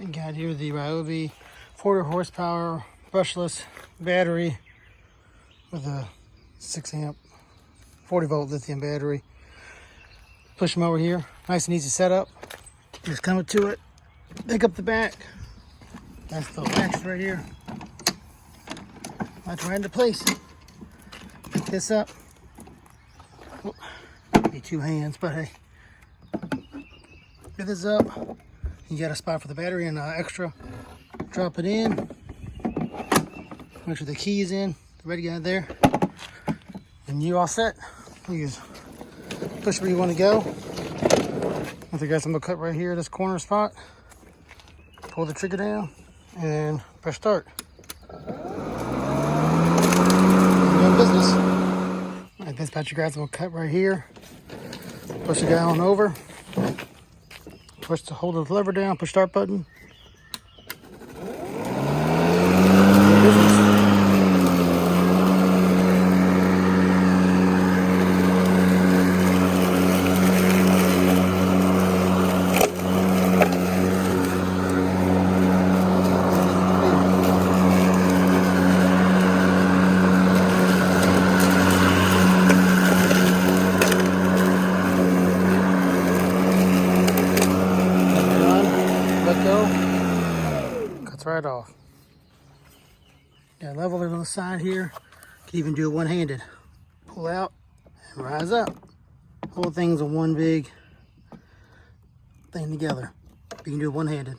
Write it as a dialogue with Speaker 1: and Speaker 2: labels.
Speaker 1: I got here the Ryobi 40 horsepower brushless battery with a 6 amp 40 volt lithium battery. Push them over here, nice and easy setup. Just come up to it, pick up the back. That's the latch right here. That's right into place. Pick this up. Be two hands, but hey. Pick this up. You got a spot for the battery and extra. Drop it in. Make sure the key is in. Ready to get there. And you're all set. You just push where you want to go. I think I'm gonna cut right here, this corner spot. Pull the trigger down and press start. Doing business. All right, this battery guys will cut right here. Push the guy on over. Push to hold the lever down, push start button. Let go, cuts right off. Got a leveler on the side here. Can even do it one-handed. Pull out and rise up. Whole thing's a one big thing together. You can do it one-handed.